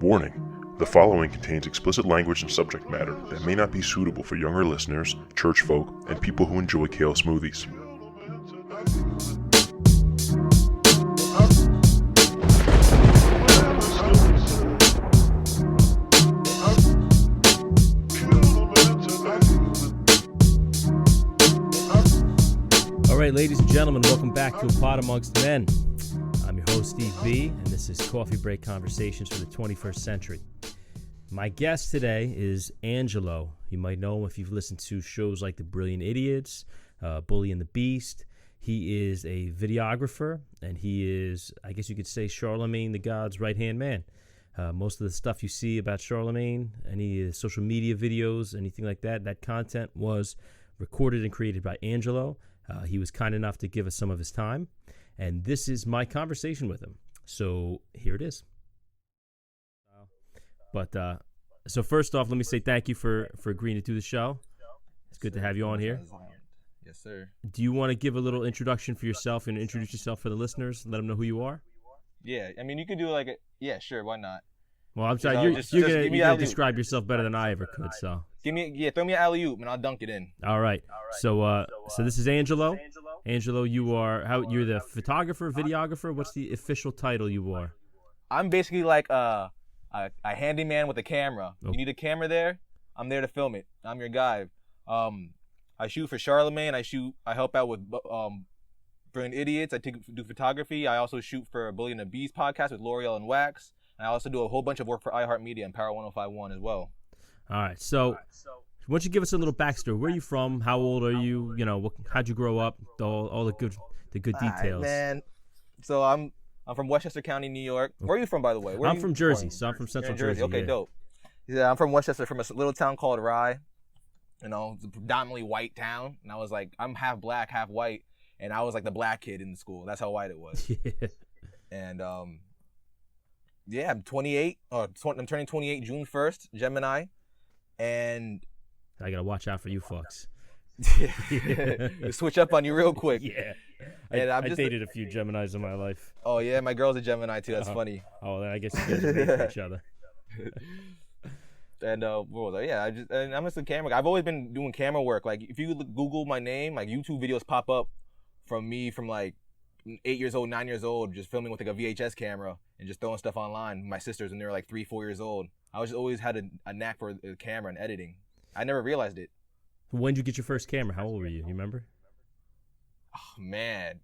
Warning, the following contains explicit language and subject matter that may not be suitable for younger listeners, church folk, and people who enjoy kale smoothies. All right, ladies and gentlemen, welcome back to APodAmongstMen. I'm your host, Steve B., and this is Coffee Break Conversations for the 21st Century. My guest today is Angelo. You might know him if you've listened to shows like The Brilliant Idiots, Bully and the Beast. He is a videographer, and he is, I guess you could say, Charlemagne the God's right-hand man. Most of the stuff you see about Charlemagne, any social media videos, anything like that, that content was recorded and created by Angelo. He was kind enough to give us some of his time, and this is my conversation with him. So here it is. So first off, let me say thank you for agreeing to do the show. It's good to have you on here. Yes, sir. Do you want to give a little introduction for yourself and introduce yourself for the listeners? Let them know who you are. Yeah, I mean, you could do like yeah, sure, why not? Well, I'm sorry, you're gonna describe yourself better than I ever could. So throw me an alley-oop and I'll dunk it in. All right. So this is Angelo. Angelo, you're the photographer, videographer. What's the official title you are? I'm basically like a handyman with a camera. Oh. You need a camera there? I'm there to film it. I'm your guy. I shoot for Charlemagne. I help out with Brilliant Idiots. I do photography. I also shoot for Bully and the Beast podcast with L'Oreal and Wax. And I also do a whole bunch of work for iHeart Media and Power 105.1 as well. All right. So why don't you give us a little backstory? Where are you from? How old are you? You know, how'd you grow up? All the good details. Right, man. So I'm from Westchester County, New York. Where are you from, by the way? I'm from Jersey, so I'm from Central Jersey. Okay, yeah. Dope. Yeah, I'm from Westchester, from a little town called Rye. You know, it's a predominantly white town. And I was like, I'm half black, half white. And I was like the black kid in the school. That's how white it was. Yeah. And yeah, I'm 28. I'm turning 28 June 1st, Gemini. And I gotta watch out for you fucks. Switch up on you real quick. Yeah. And I dated a few Geminis in my life. Oh yeah, my girl's a Gemini too. That's funny. Oh, then I guess you guys are made for each other. And what was I? Yeah, I'm just a camera guy. I've always been doing camera work. Like if you Google my name, like YouTube videos pop up from me from like 8 years old, 9 years old, just filming with like a VHS camera and just throwing stuff online. My sisters when they were like 3, 4 years old. I was just always had a knack for the camera and editing. I never realized it. When did you get your first camera? How old were you? You remember? Oh man.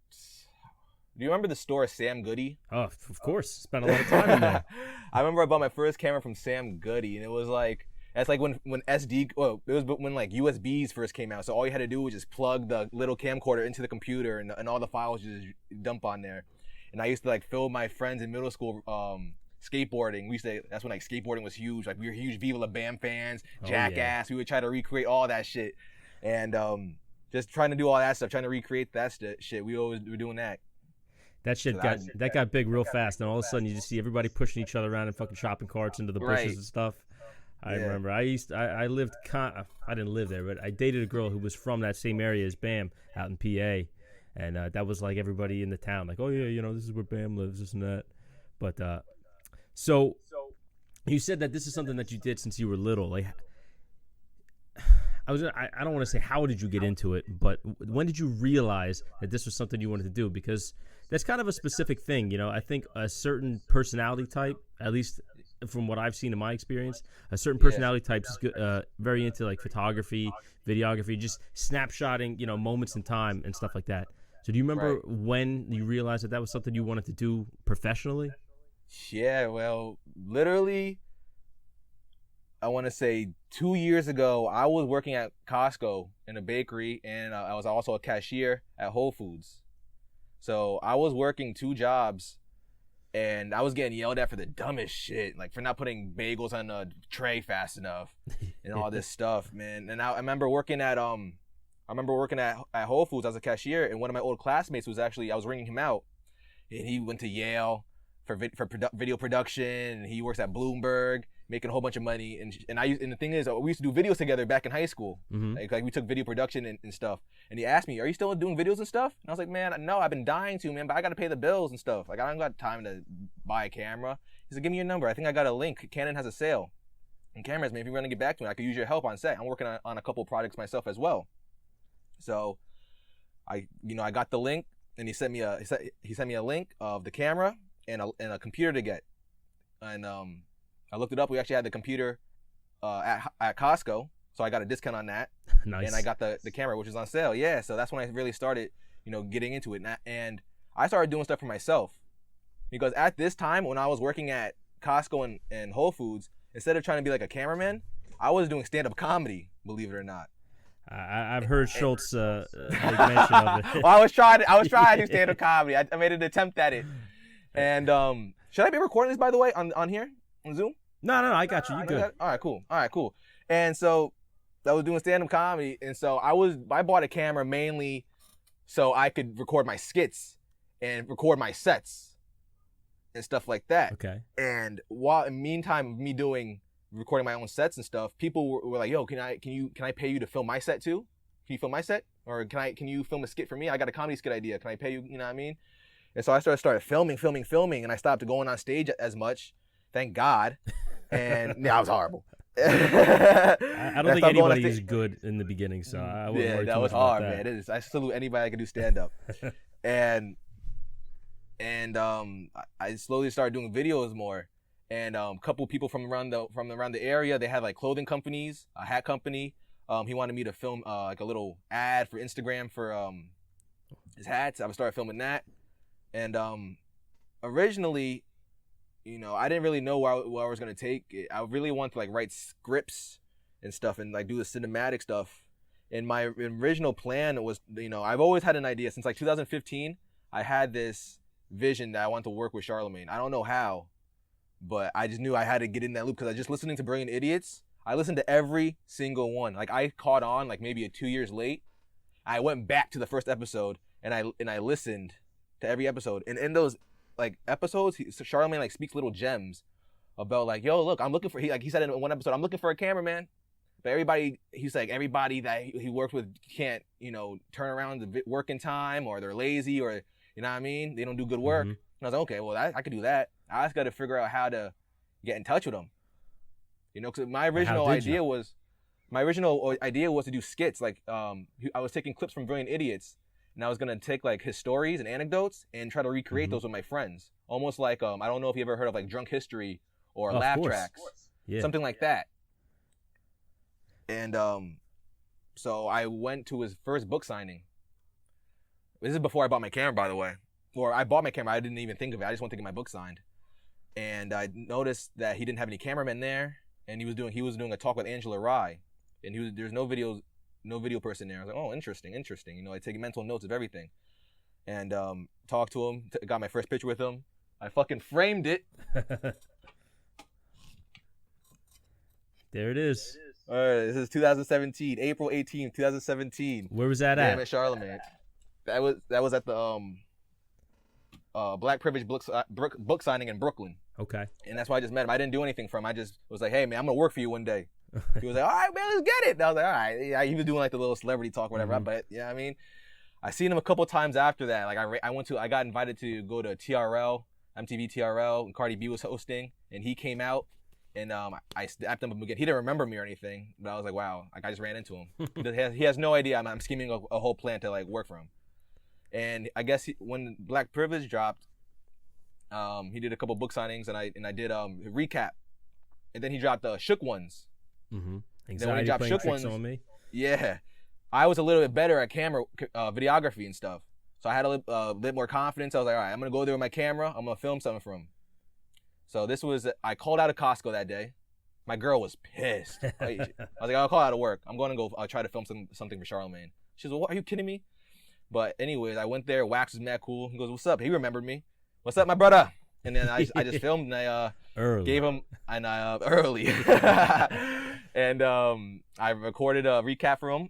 Do you remember the store Sam Goody? Oh, of course. Spent a lot of time in there. I remember I bought my first camera from Sam Goody, and it was like, that's like when it was when like USBs first came out. So all you had to do was just plug the little camcorder into the computer, and all the files just dump on there. And I used to like film my friends in middle school skateboarding. That's when like skateboarding was huge. Like we were huge Viva La Bam fans, Jackass. Yeah. We would try to recreate all that shit, and just trying to do all that stuff, trying to recreate that shit. We always were doing that. That shit got big real fast, and all of a sudden you just see everybody pushing each other around in fucking shopping carts into the bushes and stuff. I remember. I didn't live there, but I dated a girl who was from that same area as Bam out in PA, and that was like everybody in the town, like, oh yeah, you know, this is where Bam lives, this and that. But so you said that this is something that you did since you were little. Like, I don't want to say how did you get into it, but when did you realize that this was something you wanted to do? Because that's kind of a specific thing, you know. I think a certain personality type, at least from what I've seen in my experience, a certain personality type is very into like photography, videography, just snapshotting, you know, moments in time and stuff like that. So do you remember when you realized that was something you wanted to do professionally? Yeah, well, literally, I want to say 2 years ago, I was working at Costco in a bakery, and I was also a cashier at Whole Foods. So I was working 2 jobs, and I was getting yelled at for the dumbest shit, like for not putting bagels on the tray fast enough and all this stuff, man. And I remember working at Whole Foods as a cashier, and one of my old classmates I was ringing him out, and he went to Yale for video production, and he works at Bloomberg. making a whole bunch of money. And the thing is, we used to do videos together back in high school. Mm-hmm. Like we took video production and stuff. And he asked me, "Are you still doing videos and stuff?" And I was like, "Man, no, I've been dying to, man, but I got to pay the bills and stuff. Like I don't got time to buy a camera." He said, "Give me your number. I think I got a link. Canon has a sale. And cameras, man, if you want to get back to me, I could use your help on set. I'm working on a couple projects myself as well." So I got the link, and he sent me a link of the camera and a computer to get. And I looked it up. We actually had the computer at Costco, so I got a discount on that. Nice. And I got the camera, which is on sale. Yeah, so that's when I really started, getting into it. And I started doing stuff for myself, because at this time when I was working at Costco and Whole Foods, instead of trying to be like a cameraman, I was doing stand-up comedy, believe it or not. I've heard Schultz make mention of it. Well, I was trying to do stand-up comedy. I made an attempt at it. And should I be recording this, by the way, on here on Zoom? No, I got you. You good? All right, cool. And so I was doing stand-up comedy, and so I bought a camera mainly so I could record my skits and record my sets and stuff like that. Okay. And while in the meantime of me recording my own sets and stuff, people were like, "Yo, can I pay you to film my set too? Can you film my set? Or can you film a skit for me? I got a comedy skit idea. Can I pay you? You know what I mean?" And so I started filming, and I stopped going on stage as much. Thank God. And yeah, I was horrible. I don't think anybody is good in the beginning, so I wouldn't worry too that was much about hard, that. man. It is. I salute anybody that can do stand up. and I slowly started doing videos more. And a couple people from around the area, they had like clothing companies, a hat company. He wanted me to film like a little ad for Instagram for his hats. I started filming that. And originally, I didn't really know where I was gonna take it. I really wanted to like write scripts and stuff and like do the cinematic stuff. And my original plan was, I've always had an idea since like 2015. I had this vision that I wanted to work with Charlemagne. I don't know how, but I just knew I had to get in that loop, because I just listening to Brilliant Idiots. I listened to every single one. Like I caught on like maybe 2 years late. I went back to the first episode and I listened to every episode. And in those like episodes, Charlemagne like speaks little gems about like, "Yo, look, I'm looking for," he said in one episode, "I'm looking for a cameraman." But he's like, everybody that he works with can't, turn around the work in time, or they're lazy, or, you know what I mean? They don't do good work. Mm-hmm. And I was like, okay, well, I could do that. I just got to figure out how to get in touch with them. Because my original idea was to do skits. Like, I was taking clips from Brilliant Idiots, and I was going to take like his stories and anecdotes and try to recreate those with my friends. Almost like, I don't know if you ever heard of like Drunk History or Laugh Tracks. Yeah. Something like that. And so I went to his first book signing. This is before I bought my camera, by the way. Or I bought my camera, I didn't even think of it. I just wanted to get my book signed. And I noticed that he didn't have any cameramen there, and he was doing a talk with Angelo, and there's no video person there. I was like, oh, interesting. I take mental notes of everything, and talked to him. Got my first picture with him. I fucking framed it. There it is. All right, this is 2017, April 18th, 2017. Where was that at? At Charlemagne. That was at the Black Privilege book signing in Brooklyn. Okay. And that's why I just met him. I didn't do anything for him. I just was like, "Hey man, I'm gonna work for you one day." He was like, "All right man, let's get it." And I was like, "All right." Yeah, he was doing like the little celebrity talk, whatever. Mm-hmm. But yeah, I mean, I seen him a couple times after that. Like I got invited to go to TRL, MTV TRL, and Cardi B was hosting, and he came out. And I snapped him up again. He didn't remember me or anything, but I was like, wow, like I just ran into him. He has no idea I'm scheming a whole plan to like work for him. And I guess when Black Privilege dropped, he did a couple book signings, and I did a recap, and then he dropped Shook Ones. Mm-hmm. Then when he dropped Shook Ones, on me. Yeah, I was a little bit better at camera videography and stuff, so I had a bit more confidence. I was like, all right, I'm gonna go there with my camera. I'm gonna film something for him. So I called out of Costco that day. My girl was pissed. I was like, I'll call out of work. I'm going to go try to film something for Charlemagne. She was like, what, are you kidding me? But anyways, I went there. Wax was mad cool. He goes, what's up? He remembered me. What's up, my brother? And then I just filmed, and I gave him, and I early. And I recorded a recap for him,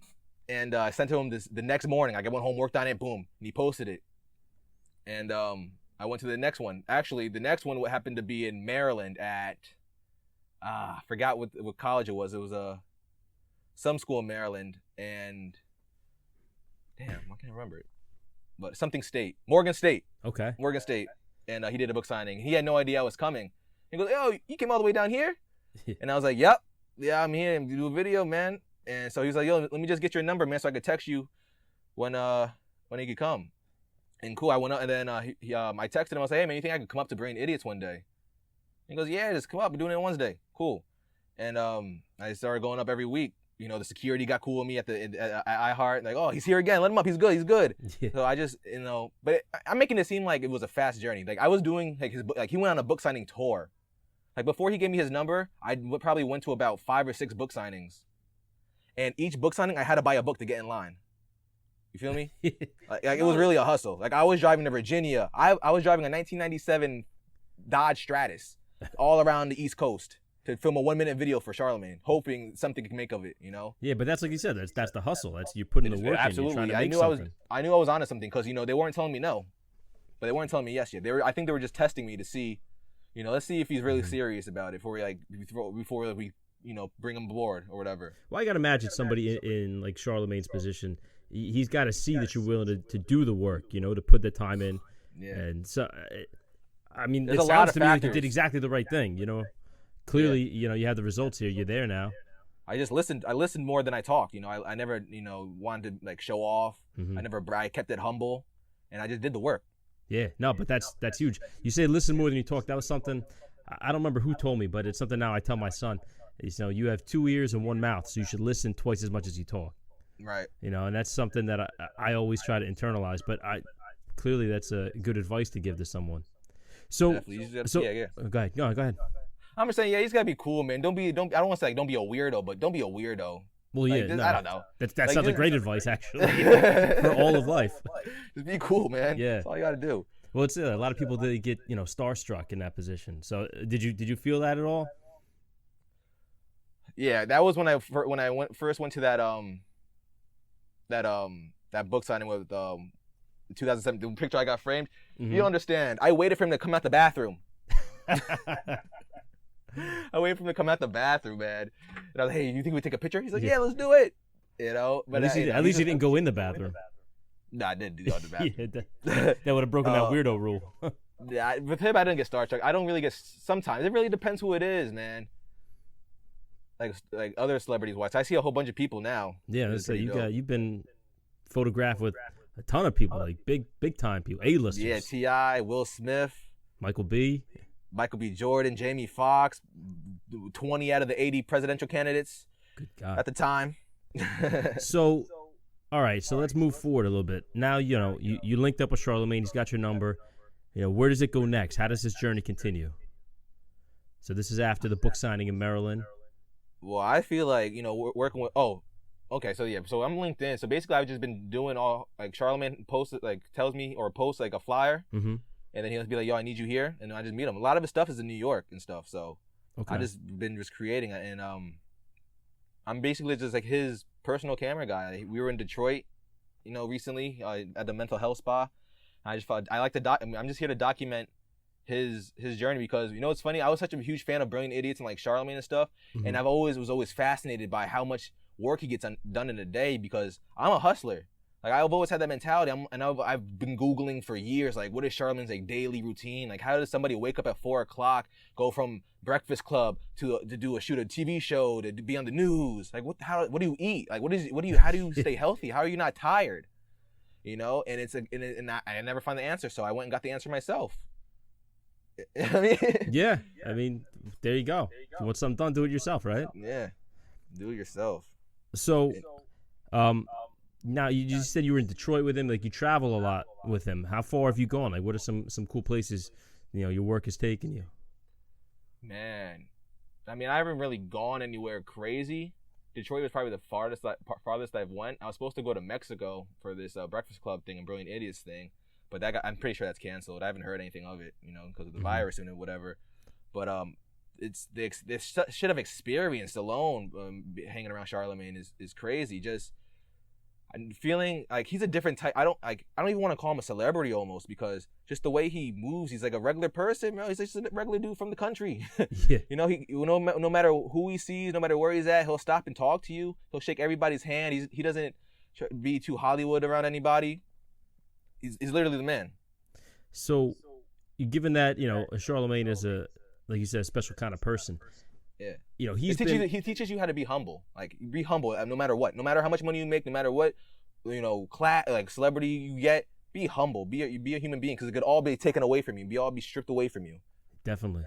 and I sent to him the next morning. I went home, worked on it, boom, and he posted it. And I went to the next one. Actually, the next one happened to be in Maryland at I forgot what college it was. It was some school in Maryland, and damn, I can't remember it. But something state, Morgan State. Okay. Morgan State, and he did a book signing. He had no idea I was coming. He goes, "Oh, you came all the way down here?" And I was like, "Yep, yeah, I'm here. You do a video, man." And so he was like, "Yo, let me just get your number, man, so I could text you when he could come." And cool, I went up, and then I texted him. I was like, "Hey, man, you think I could come up to Brilliant Idiots one day?" He goes, "Yeah, just come up. We're doing it Wednesday. Cool." And I started going up every week. You know, the security got cool with me at iHeart. Like, "Oh, he's here again. Let him up. He's good. He's good." Yeah. So I just, but I'm making it seem like it was a fast journey. Like I was doing he went on a book signing tour. Like before he gave me his number, I probably went to about 5 or 6 book signings. And each book signing, I had to buy a book to get in line. You feel me? like it was really a hustle. Like I was driving to Virginia. I was driving a 1997 Dodge Stratus all around the East Coast to film a 1-minute video for Charlemagne, hoping something could make of it, you know? Yeah, but that's like you said. That's the hustle. That's you putting the work Absolutely. in. You're trying to make something. I knew I was onto something because they weren't telling me no, but they weren't telling me yes yet. I think they were just testing me to see, let's see if he's really serious about it before we bring him aboard or whatever. Well, I got to imagine somebody in like Charlemagne's position. He's got to see that you're willing to do the work, to put the time in. Yeah. And so, I mean, There's it a lot sounds of to me like you factors. did exactly the right thing, Clearly, you have the results here. You're there now. I just listened. I listened more than I talked. I never, wanted to like show off. Mm-hmm. I kept it humble, and I just did the work. Yeah, no, but that's huge. You say listen more than you talk. That was something I don't remember who told me, but it's something now I tell my son. You have 2 ears and 1 mouth, so you should listen twice as much as you talk. Right. And that's something that I always try to internalize. But clearly that's a good advice to give to someone. So yeah. Go ahead. I'm just saying, he's gotta be cool, man. I don't want to say like don't be a weirdo, but don't be a weirdo. Well, yeah, I don't know. That sounds like great advice, actually, for all of life. Just be cool, man. Yeah, that's all you gotta do. Well, it's a lot of people that get starstruck in that position. So did you feel that at all? Yeah, that was when I first went to that book signing with 2007, the picture I got framed. Mm-hmm. You don't understand. I waited for him to come out the bathroom. I waited for him to come out the bathroom, man. And I was like, "Hey, you think we take a picture?" He's like, "Yeah, let's do it." But at least you didn't go in the bathroom. No, I didn't go to the bathroom. Yeah, that would have broken that weirdo rule. Yeah, with him, I didn't get starstruck. I don't really get. Sometimes it really depends who it is, man. Like other celebrities watch. I see a whole bunch of people now. Yeah, so you've been photographed with a ton of people, like big time people, A-listers. Yeah, T.I., Will Smith, Michael B. Jordan, Jamie Foxx, 20 out of the 80 presidential candidates. Good God. At the time. So, all right, so let's move forward a little bit. Now, you linked up with Charlemagne. He's got your number. Where does it go next? How does this journey continue? So this is after the book signing in Maryland. Well, I feel like, working with, so I'm linked in. So basically I've just been doing all, like Charlemagne posts, like tells me or posts like a flyer. Mm-hmm. And then he'll be like, "Yo, I need you here." And I just meet him. A lot of his stuff is in New York and stuff. So I just been creating it. And I'm basically just like his personal camera guy. We were in Detroit, recently at the mental health spa. I just thought I'm just here to document his journey because it's funny. I was such a huge fan of Brilliant Idiots and like Charlemagne and stuff, and I was always fascinated by how much work he gets done in a day because I'm a hustler. Like I've always had that mentality. I've been Googling for years. Like, what is Charlemagne's like daily routine? Like, how does somebody wake up at 4 o'clock, go from Breakfast Club to shoot a TV show to be on the news? Like, what do you eat? Like, how do you stay healthy? How are you not tired? And I never find the answer. So I went and got the answer myself. I mean, yeah. I mean, there you go. If you want something done, do it yourself, right? Yeah, do it yourself. So, now you just said you were in Detroit with him. Like you travel a lot with him. How far have you gone? Like, what are some cool places your work has taken you? Man, I mean, I haven't really gone anywhere crazy. Detroit was probably the farthest I've went. I was supposed to go to Mexico for this Breakfast Club thing and Brilliant Idiots thing, but I'm pretty sure that's canceled. I haven't heard anything of it, because of the virus and whatever. But it's the shit I've experienced alone hanging around Charlemagne is crazy. Just I'm feeling like he's a different type. I don't even want to call him a celebrity almost, because just the way he moves, he's like a regular person, bro. He's just a regular dude from the country. Yeah. You know, no matter who he sees, no matter where he's at, he'll stop and talk to you. He'll shake everybody's hand. He doesn't be too Hollywood around anybody. He's literally the man. So, given that, you know, Charlemagne is like you said, a special kind of person. Yeah. You know, he teaches you how to be humble. Like, be humble no matter what. No matter how much money you make, no matter what, you know, like celebrity you get, be humble. Be a human being, because it could all be taken away from you. Be stripped away from you. Definitely.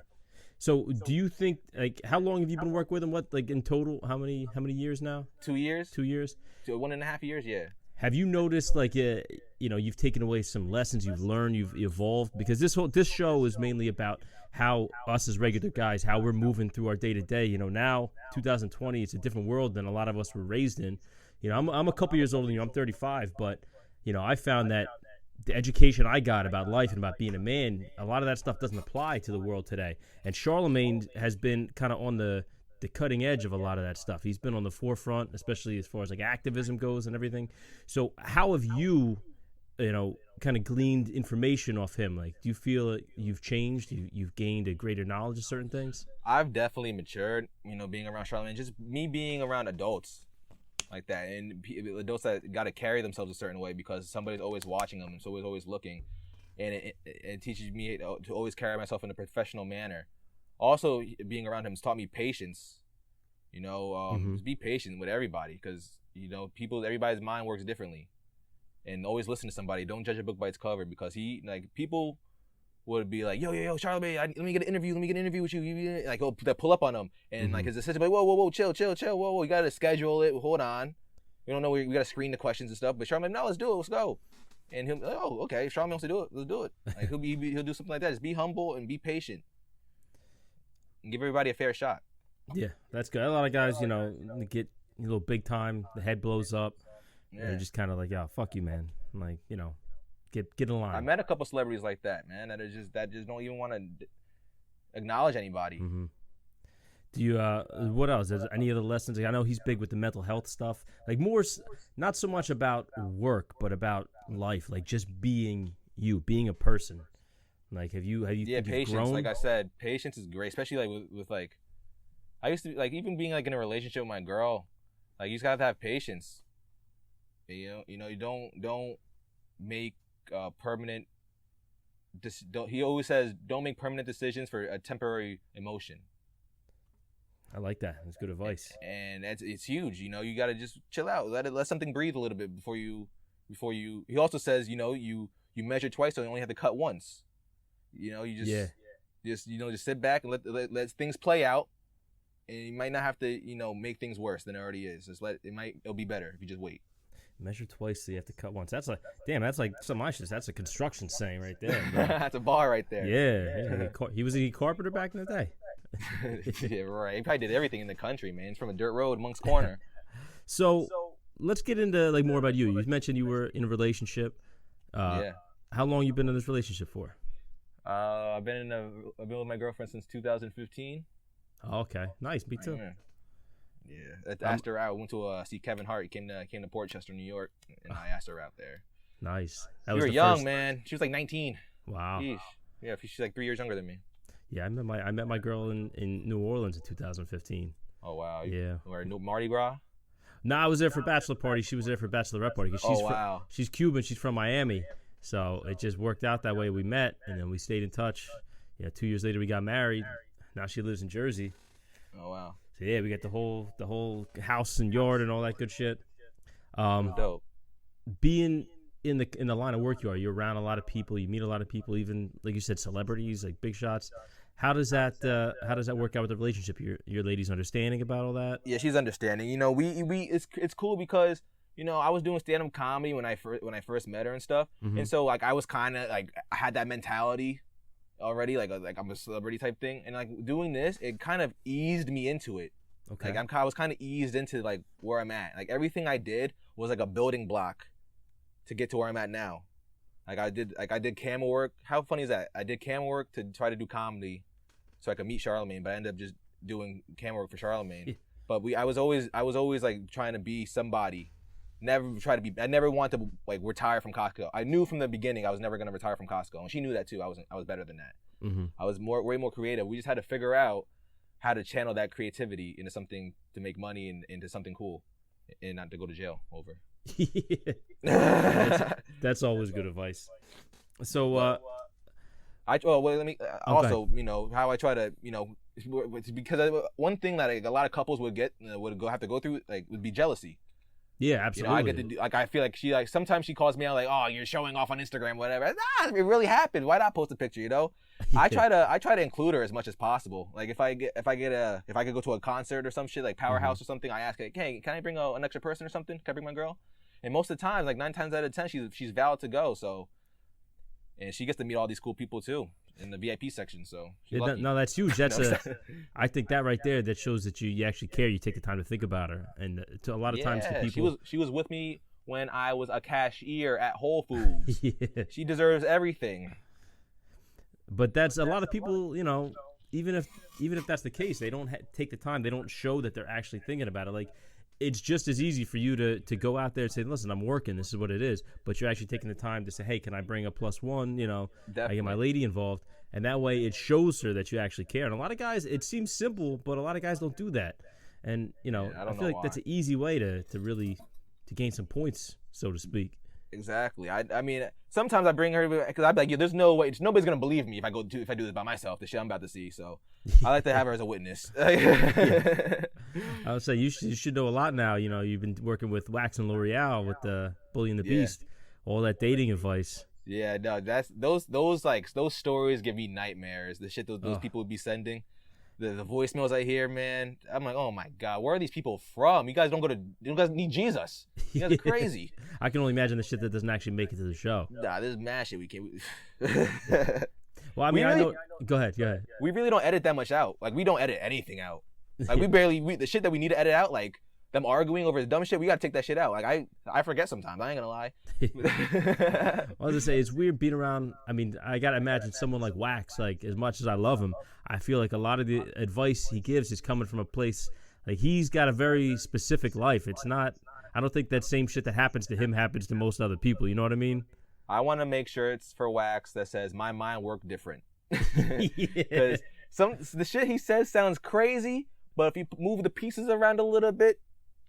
So, do you think, like, how long have you been working with him? What, like, in total, how many years now? 2 years. 2 years? 1.5 years, yeah. Have you noticed, like, you know, you've taken away some lessons, you've learned, you've evolved? Because this show is mainly about how us as regular guys, how we're moving through our day-to-day. You know, now, 2020, it's a different world than a lot of us were raised in. You know, I'm a couple years older than you. I'm 35, but, you know, I found that the education I got about life and about being a man, a lot of that stuff doesn't apply to the world today. And Charlemagne has been kind of on the cutting edge of a lot of that stuff. He's been on the forefront, especially as far as like activism goes and everything. So how have you, you know, kind of gleaned information off him? Like, do you feel like you've changed? You've gained a greater knowledge of certain things? I've definitely matured, you know, being around Charlemagne, just me being around adults like that, and adults that got to carry themselves a certain way because somebody's always watching them and so always looking, and it teaches me to always carry myself in a professional manner. Also, being around him has taught me patience. You know, just be patient with everybody, because, you know, everybody's mind works differently. And always listen to somebody. Don't judge a book by its cover, because people would be like, yo, Charlemagne, let me get an interview with you. Like, they pull up on him, and like his assistant, like, whoa, chill, whoa, you gotta schedule it. Hold on, we don't know. We gotta screen the questions and stuff. But Charlemagne, no, let's do it. Let's go. And he'll, oh, okay, Charlemagne wants to do it. Let's do it. Like, he'll do something like that. Just be humble and be patient, and give everybody a fair shot. Yeah, that's good. A lot of guys, you know, get a little big time, the head blows up, and they're just kind of like, "Yo, fuck you, man." I'm like, you know, get in line. I met a couple celebrities like that, man, that just don't even want to acknowledge anybody. Mm-hmm. Do you? What else? Is there any other lessons? Like, I know he's big with the mental health stuff. Like, more, not so much about work, but about life. Like, just being you, being a person. Like, have you patience. Grown? Like I said, patience is great, especially like with like. I used to, like, even being like in a relationship with my girl, like, you just gotta have patience. You know, you don't make permanent. He always says, don't make permanent decisions for a temporary emotion. I like that. That's good advice. And it's huge. You know, you gotta just chill out. Let something breathe a little bit before you. He also says, you know, you measure twice, so you only have to cut once. You know, you just sit back and let things play out. And you might not have to, you know, make things worse than it already is. It'll be better if you just wait. Measure twice, so you have to cut once. That's like some of my shit. That's a construction saying right there. That's a bar right there. Yeah. He was a carpenter back in the day. Yeah, right. He probably did everything in the country, man. He's from a dirt road, Monk's Corner. So let's get into like more about you. You mentioned you were in a relationship. Yeah. How long you been in this relationship for? I've been with my girlfriend since 2015. Oh, okay, nice. Me too. Yeah, I asked her out. I went to see Kevin Hart. He came to Portchester, New York, and I asked her out there. Nice. You were young, man. She was like 19. Wow. Sheesh. Yeah, she's like 3 years younger than me. Yeah, I met my girl in New Orleans in 2015. Oh wow. Yeah. Or Mardi Gras? No, I was there for bachelor party. She was there for bachelorette party. She's Cuban. She's from Miami, so it just worked out that way. We met, and then we stayed in touch. Yeah, 2 years later we got married. Now she lives in Jersey. Oh wow. So yeah, we got the whole house and yard and all that good shit. Dope. Being in the line of work you're around a lot of people. You meet a lot of people, even like you said, celebrities, like big shots. How does that work out with the relationship? Your lady's understanding about all that? Yeah, she's understanding. You know, it's cool because, you know, I was doing stand-up comedy when I first met her and stuff, and so like I was kind of like I had that mentality already, like I'm a celebrity type thing, and like doing this, it kind of eased me into it. Okay. Like I was kind of eased into like where I'm at. Like everything I did was like a building block to get to where I'm at now. Like I did camera work. How funny is that? I did camera work to try to do comedy so I could meet Charlemagne, but I ended up just doing camera work for Charlemagne. Yeah. But I was always like trying to be somebody. I never wanted to like retire from Costco. I knew from the beginning I was never gonna retire from Costco, and she knew that too. I was better than that. Mm-hmm. I was way more creative. We just had to figure out how to channel that creativity into something to make money and into something cool, and not to go to jail over. That's always good advice. So, let me also, how I try to, because one thing that a lot of couples would have to go through, like, would be jealousy. Yeah, absolutely. I get to do, like, I feel like sometimes she calls me out like, oh, you're showing off on Instagram, whatever. It really happened. Why not post a picture, Yeah. I try to include her as much as possible. Like if I could go to a concert or some shit like Powerhouse or something, I ask her, hey, can I bring an extra person or something? Can I bring my girl? And most of the time, like 9 times out of 10, she's valid to go. So, and she gets to meet all these cool people too in the VIP section. So no, that's huge. That's I think that right there, that shows that you actually care. You take the time to think about her. And to a lot of times, the people she was with me when I was a cashier at Whole Foods. Yeah. She deserves everything. But that's a lot of people, even if that's the case, they don't take the time. They don't show that they're actually thinking about it. Like, it's just as easy for you to go out there and say, listen, I'm working. This is what it is. But you're actually taking the time to say, hey, can I bring a +1? Definitely. I get my lady involved. And that way it shows her that you actually care. And a lot of guys, it seems simple, but a lot of guys don't do that. And, I feel like that's an easy way to really gain some points, so to speak. Exactly. I mean, sometimes I bring her because I'm like, there's no way, nobody's gonna believe me if I do this by myself. The shit I'm about to see. So I like to have her as a witness. Yeah. I would say you should know a lot now. You've been working with Wax and L'Oreal with the Bully and the Beast, all that dating advice. Yeah, no, that's those stories give me nightmares. The shit those people would be sending. The voicemails I hear, man, I'm like, oh my God, where are these people from? You guys need Jesus. You guys are crazy. I can only imagine the shit that doesn't actually make it to the show. Nah, this is mad shit. We can't. Well, I mean, I know. Go ahead. We really don't edit that much out. Like, we don't edit anything out. Like, the shit that we need to edit out, like them arguing over the dumb shit, we gotta take that shit out. Like, I forget sometimes. I ain't gonna lie. I was gonna say, it's weird being around. I mean, I gotta imagine someone like Wax. Like, as much as I love him, I feel like a lot of the advice he gives is coming from a place like he's got a very specific life. It's not. I don't think that same shit that happens to him happens to most other people. You know what I mean? I want to make sure it's for Wax that says my mind worked different. Yeah. Because the shit he says sounds crazy, but if you move the pieces around a little bit,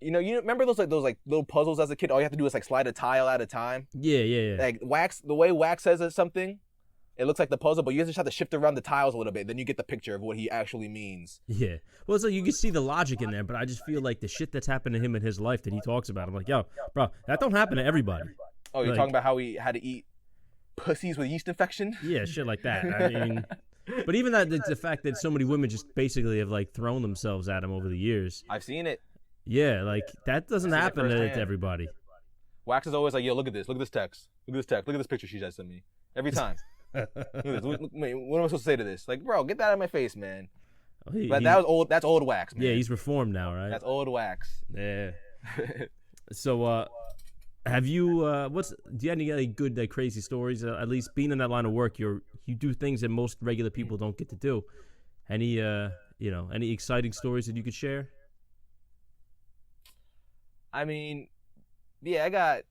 you remember those little puzzles as a kid? All you have to do is like slide a tile at a time. Yeah. Like Wax, the way Wax says something, it looks like the puzzle, but you just have to shift around the tiles a little bit. Then you get the picture of what he actually means. Yeah. Well, so you can see the logic in there, but I just feel like the shit that's happened to him in his life that he talks about, I'm like, yo, bro, that don't happen to everybody. Oh, you're talking about how he had to eat pussies with yeast infection? Yeah, shit like that. I mean, but even the fact that so many women just basically have like thrown themselves at him over the years. I've seen it. Yeah, like that doesn't happen to everybody. Wax is always like, yo, look at this text, look at this picture she just sent me. Every time. Look at this. What am I supposed to say to this? Like, bro, get that out of my face, man. But that was old. That's old Wax, man. Yeah, he's reformed now, right? That's old Wax. Yeah. So, have you? Do you have any good, crazy stories? At least being in that line of work, you do things that most regular people don't get to do. Any, any exciting stories that you could share? I mean, yeah, I got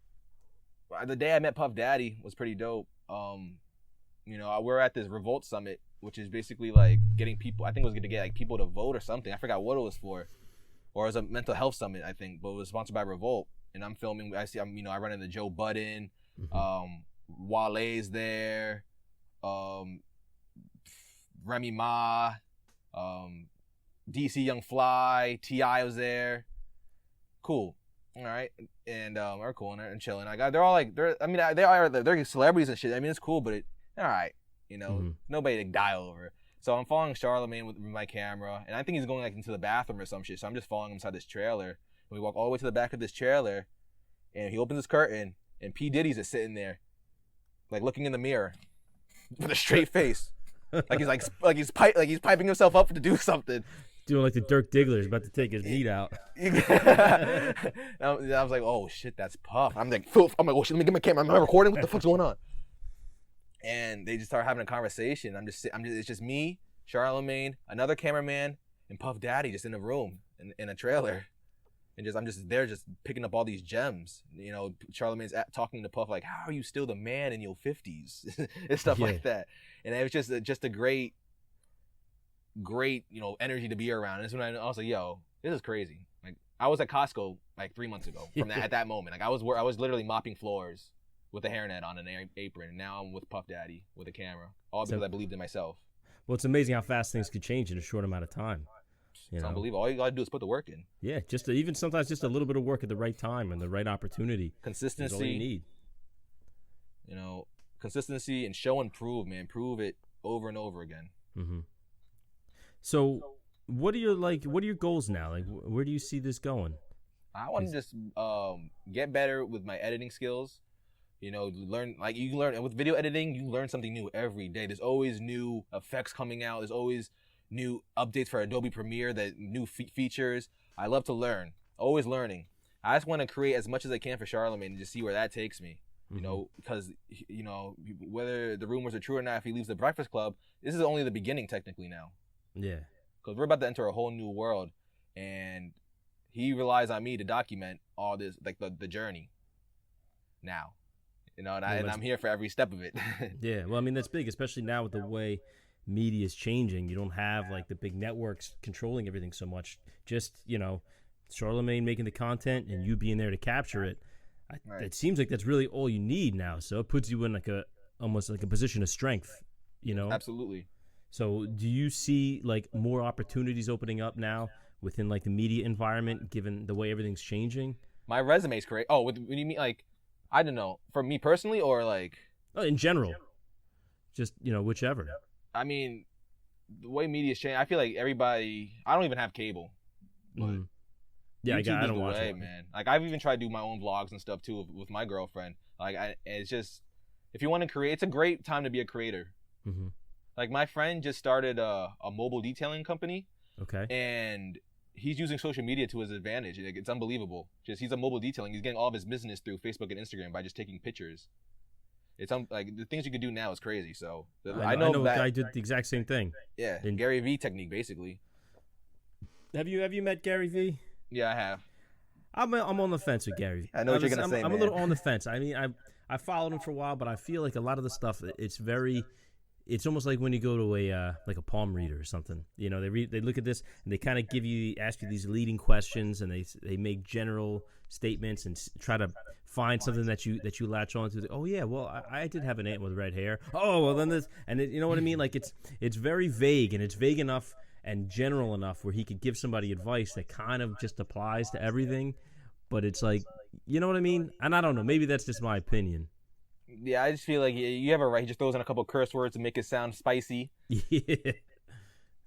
the day I met Puff Daddy was pretty dope. We're at this Revolt Summit, which is basically like getting people. I think it was going to get like people to vote or something. I forgot what it was for, or it was a mental health summit, I think. But it was sponsored by Revolt, and I'm filming. I run into Joe Budden, Wale's there, Remy Ma, DC Young Fly, T.I. was there. Cool. All right, and they're cool and chilling. They're all like they're celebrities and shit. I mean, it's cool, but all right, nobody to die over. So I'm following Charlemagne with my camera, and I think he's going like into the bathroom or some shit. So I'm just following him inside this trailer. And we walk all the way to the back of this trailer, and he opens his curtain, and P Diddy's just sitting there, like looking in the mirror, with a straight face, like he's piping himself up to do something. Doing like the Dirk Diggler's about to take his meat out. I was like, oh shit, that's Puff. I'm like, oh shit, let me get my camera. Am I recording? What the fuck's going on? And they just start having a conversation. It's just me, Charlemagne, another cameraman, and Puff Daddy just in a room in a trailer. and I'm just there, just picking up all these gems. You know, Charlemagne's talking to Puff like, "How are you still the man in your 50s?" and stuff like that. And it was just a great, you know, energy to be around. And that's when I was like, "Yo, this is crazy." Like, I was at Costco like 3 months ago. At that moment, like I was literally mopping floors with a hairnet on an apron, and now I'm with Puff Daddy with a camera, all because I believed in myself. Well, it's amazing how fast things could change in a short amount of time. It's unbelievable. All you gotta do is put the work in. Yeah, even sometimes just a little bit of work at the right time and the right opportunity. Consistency. Is all you need. You know, consistency and show and prove, man. Prove it over and over again. Mm-hmm. So, what are your goals now? Like, where do you see this going? I want to just get better with my editing skills. You know, learn, like, you can learn with video editing, you learn something new every day. There's always new effects coming out. There's always new updates for Adobe Premiere, that new features. I love to learn, always learning. I just want to create as much as I can for Charlemagne and just see where that takes me. You know, because, you know, whether the rumors are true or not, if he leaves the Breakfast Club, this is only the beginning technically now. Yeah. Because we're about to enter a whole new world, and he relies on me to document all this, like the journey now. You know, and I'm here for every step of it. Yeah, well, I mean, that's big, especially now with the way media is changing. You don't have, like, the big networks controlling everything so much. Just, you know, Charlemagne making the content and you being there to capture it. Right. It seems like that's really all you need now. So it puts you in, like, almost like a position of strength, you know? Absolutely. So do you see, like, more opportunities opening up now within, like, the media environment, given the way everything's changing? My resume's great. Oh, what do you mean, like, I don't know, for me personally, or like? Oh, in general. Just, you know, whichever. I mean, the way media's changed, I feel like everybody, I don't even have cable. But yeah, I don't watch it, man. Like, I've even tried to do my own vlogs and stuff too with my girlfriend. Like, it's just, if you want to create, it's a great time to be a creator. Mm-hmm. Like, my friend just started a mobile detailing company. Okay. And he's using social media to his advantage. Like, it's unbelievable. Just, he's a mobile detailing. He's getting all of his business through Facebook and Instagram by just taking pictures. It's like, the things you can do now is crazy. So I know that I did the exact same thing. Yeah, Gary V technique basically. Have you met Gary V? Yeah, I have. I'm on the fence with Gary V. I know what you're gonna say, I'm man. a little on the fence. I mean, I followed him for a while, but I feel like a lot of the stuff, it's almost like when you go to a palm reader or something. You know, they look at this and they kind of ask you these leading questions, and they make general statements and try to find something that you latch on to. Oh yeah, well I did have an aunt with red hair. Oh well, then this, and you know what I mean. Like it's very vague, and it's vague enough and general enough where he could give somebody advice that kind of just applies to everything. But it's like, you know what I mean? And I don't know. Maybe that's just my opinion. Yeah, I just feel like you have it right. He just throws in a couple of curse words to make it sound spicy. Yeah.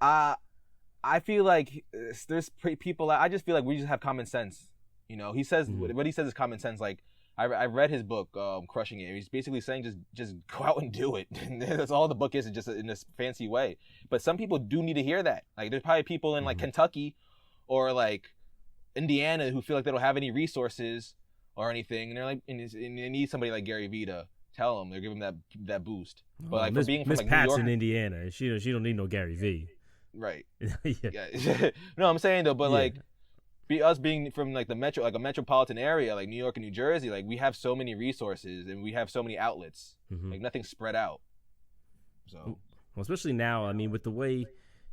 I feel like there's people. I just feel like we just have common sense. You know, he says what he says is common sense. Like, I read his book, Crushing It. He's basically saying just go out and do it. That's all the book is, just in this fancy way. But some people do need to hear that. Like, there's probably people in like Kentucky or like Indiana who feel like they don't have any resources or anything, and they're like, and they need somebody like Gary V to tell them, or give them that boost. But like, for being from Miss like Pat's New York, in Indiana, she don't need no Gary V. Right. Yeah. No, I'm saying though, but like, us being from like a metropolitan area like New York and New Jersey, like, we have so many resources and we have so many outlets. Like, nothing's spread out. So, well, especially now, I mean, with the way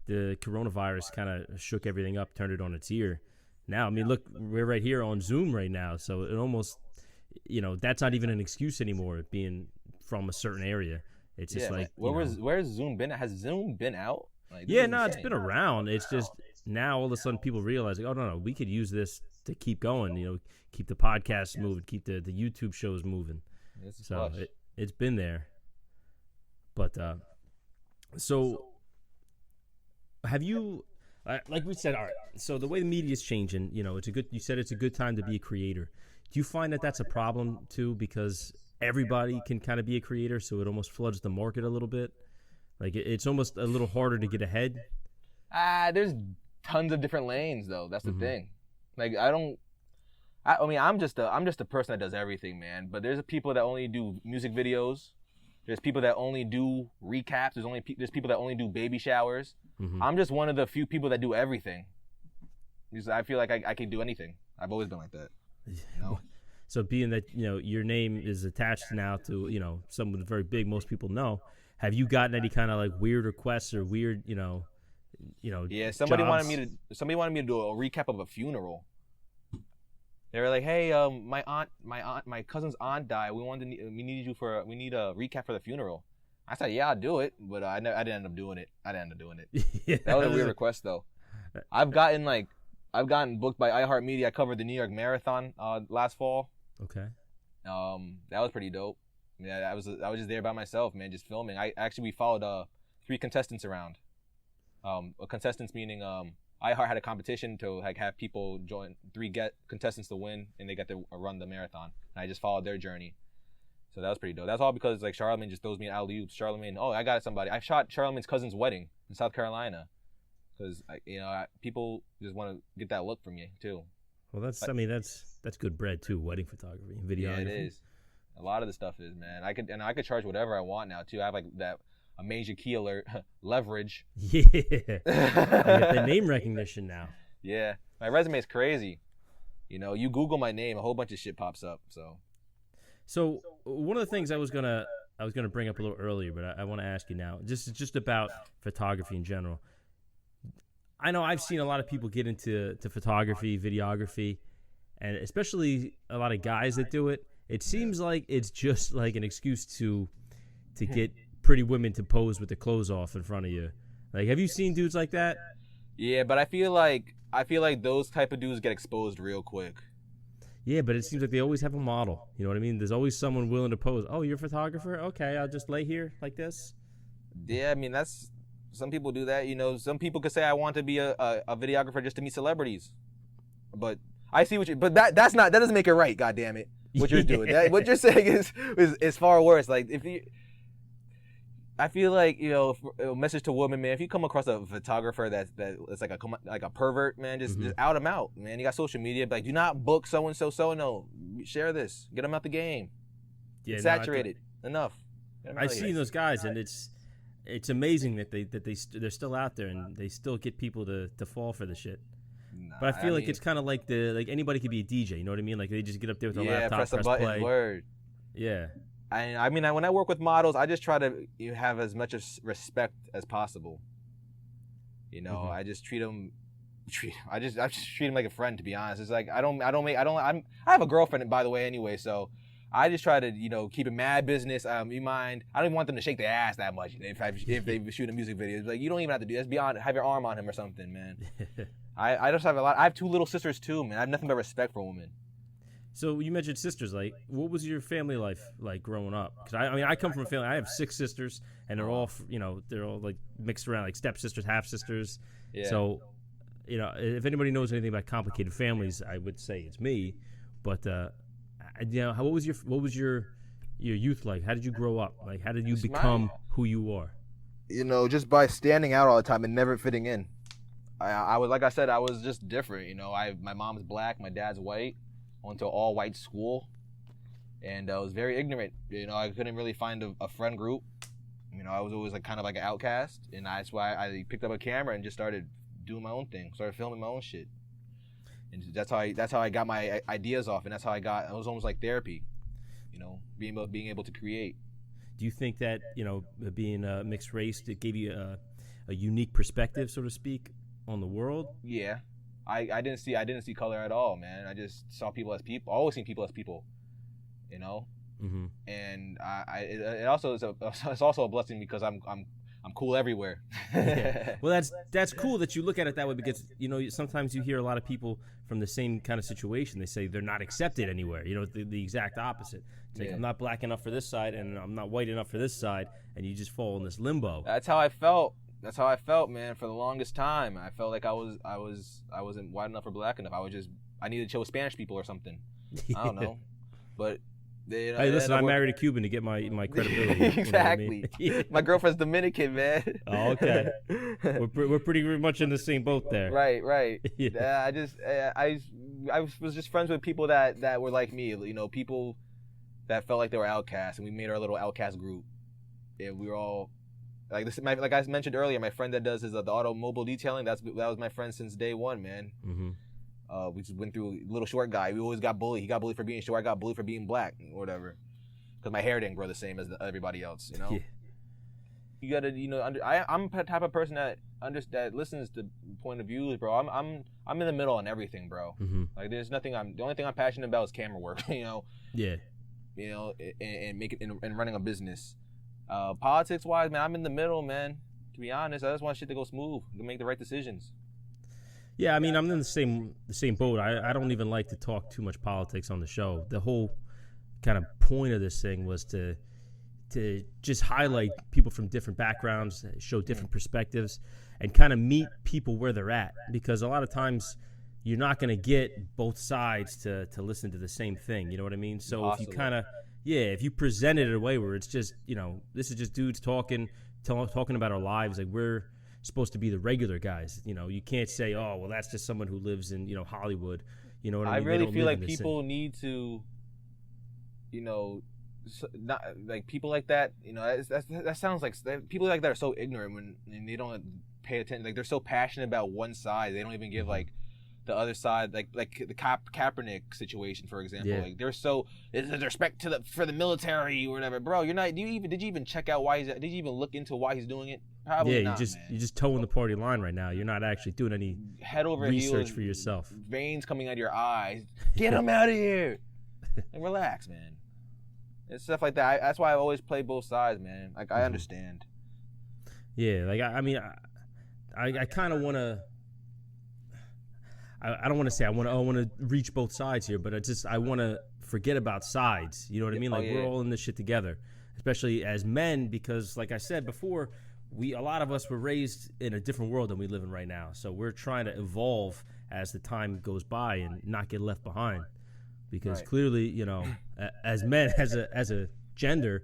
the coronavirus kind of shook everything up, turned it on its ear. Now, I mean, look, we're right here on Zoom right now, so it almost, you know, that's not even an excuse anymore, being from a certain area. It's just like, where's Zoom been? Has Zoom been out? Like, yeah, no, it's been around. It's just now all of a sudden people realize, like, oh no, we could use this to keep going. You know, keep the podcasts moving, keep the YouTube shows moving. So it's been there. But so have you? Like we said, all right. So the way the media is changing, you know, you said it's a good time to be a creator. Do you find that that's a problem too, because everybody can kind of be a creator, so it almost floods the market a little bit? Like, it's almost a little harder to get ahead. There's tons of different lanes though. That's the thing. Like, I mean, I'm just a person that does everything, man. But there's people that only do music videos. There's people that only do recaps. There's people that only do baby showers. I'm just one of the few people that do everything. Because I feel like I can do anything. I've always been like that. You know? So being that, your name is attached now to, someone very big, most people know, have you gotten any kind of like weird requests or weird, Yeah, somebody jobs? wanted me to do a recap of a funeral. They were like, "Hey, my cousin's aunt died. We need a recap for the funeral." I said, "Yeah, I'll do it," but I didn't end up doing it. Yeah, That was a weird request though. I've gotten booked by iHeart Media. I covered the New York Marathon last fall. Okay. That was pretty dope. Yeah, I was just there by myself, man, just filming. We followed 3 contestants around. Contestants meaning iHeart had a competition to like have people join 3 contestants to win, and they got to run the marathon. And I just followed their journey. So that was pretty dope. That's all because like Charlemagne just throws me an alley-oop. Charlemagne, I got somebody. I shot Charlemagne's cousin's wedding in South Carolina, because people just want to get that look from you too. Well, that's good bread too. Wedding photography, videography. Yeah, it is. A lot of the stuff is, man. I could charge whatever I want now too. I have like a major key alert leverage. Yeah, you get the name recognition now. Yeah, my resume is crazy. You Google my name, a whole bunch of shit pops up. So one of the things I was gonna bring up a little earlier, but I want to ask you now, just about photography in general. I know I've seen a lot of people get into photography, videography, and especially a lot of guys that do it. It seems like it's just like an excuse to get pretty women to pose with their clothes off in front of you. Like, have you seen dudes like that? Yeah, but I feel like those type of dudes get exposed real quick. Yeah, but it seems like they always have a model. You know what I mean? There's always someone willing to pose. Oh, you're a photographer? Okay, I'll just lay here like this. Yeah, I mean, some people do that. Some people could say I want to be a videographer just to meet celebrities. But I see but that doesn't make it right. God damn it, what you're doing. What you're saying is far worse. Like I feel like a message to women, man. If you come across a photographer that's like a pervert, man, just out him out, man. You got social media, but like, do not book so and so. Share this, get them out the game. Yeah, saturated enough. I've seen those guys, and it's amazing that they're still out there and they still get people to fall for the shit. But I feel like it's kind of like anybody could be a DJ. You know what I mean? Like they just get up there with a laptop, press a button, play. Word. Yeah. I mean, when I work with models, I just try to have as much respect as possible. I just treat them. I just treat them like a friend. To be honest, it's like I have a girlfriend, by the way, anyway. So I just try to keep it mad business. You mind? I don't even want them to shake their ass that much. If they shoot a music video, it's like you don't even have to do this. Have your arm on him or something, man. I just have I have 2 little sisters too, man. I have nothing but respect for women. So you mentioned sisters. Like, what was your family life like growing up? Because I come from a family. I have 6 sisters, and they're all they're all like mixed around, like stepsisters, half sisters. Yeah. So, if anybody knows anything about complicated families, I would say it's me. But what was your youth like? How did you grow up? Like, how did you become who you are? Just by standing out all the time and never fitting in. I was, like I said, I was just different. My mom's black, my dad's white. Went to an all-white school, and I was very ignorant. I couldn't really find a friend group. I was always kind of like an outcast, and that's why I picked up a camera and just started doing my own thing, started filming my own shit. And that's how I got my ideas off, and that's how it was almost like therapy. Being able to create. Do you think that being mixed race, it gave you a unique perspective, so to speak, on the world? Yeah. I didn't see color at all, man. I just saw people as people. Always seen people as people, Mm-hmm. And it's also a blessing because I'm cool everywhere. Yeah. Well, that's cool that you look at it that way, because sometimes you hear a lot of people from the same kind of situation. They say they're not accepted anywhere. The exact opposite. It's like, I'm not black enough for this side, and I'm not white enough for this side, and you just fall in this limbo. That's how I felt. Man, for the longest time. I felt like I wasn't white enough or black enough. I needed to chill with Spanish people or something. I don't know. But hey, listen, I married a Cuban to get my credibility. Exactly. My girlfriend's Dominican, man. Oh, okay. We're pretty much in the same boat there. Right. Yeah. I was just friends with people that were like me. People that felt like they were outcasts, and we made our little outcast group. And we were all like this. Like I mentioned earlier, my friend that does the automobile detailing. That was my friend since day one, man. Mm-hmm. We just went through little short guy. We always got bullied. He got bullied for being short. I got bullied for being black or whatever. Because my hair didn't grow the same as everybody else, you know? Yeah. You gotta, I'm the type of person that listens to point of views, bro. I'm in the middle on everything, bro. Mm-hmm. Like there's nothing the only thing I'm passionate about is camera work, you know? Yeah. You know, and make it and running a business. Politics wise, man, I'm in the middle, man. To be honest, I just want shit to go smooth, to make the right decisions. Yeah, I mean, I'm in the same boat. I don't even like to talk too much politics on the show. The whole kind of point of this thing was to just highlight people from different backgrounds, show different perspectives, and kind of meet people where they're at. Because a lot of times you're not going to get both sides to listen to the same thing. You know what I mean? So if you kind of, if you present it in a way where it's just, this is just dudes talking about our lives, like we're supposed to be the regular guys. You can't say, oh, well, that's just someone who lives in, Hollywood. You know what I mean? I really feel like people need to, not like people like that. That sounds like people like that are so ignorant when they don't pay attention. Like they're so passionate about one side, they don't even give like the other side. Like the Kaepernick situation, for example. Yeah. Like they're so respect for the military or whatever, bro. You're not. Did you even check out why did you even look into why he's doing it? Probably not, you're just towing the party line right now. You're not actually doing any head over research heels, for yourself. Veins coming out of your eyes. Get him out of here. Like, relax, man. And stuff like that. That's why I always play both sides, man. Like I understand. Yeah, like I kind of want to. I don't want to say I want to reach both sides here, but I want to forget about sides. You know what I mean? Like we're all in this shit together, especially as men, because like I said before, a lot of us were raised in a different world than we live in right now. So we're trying to evolve as the time goes by and not get left behind. Because clearly, as men, as a gender,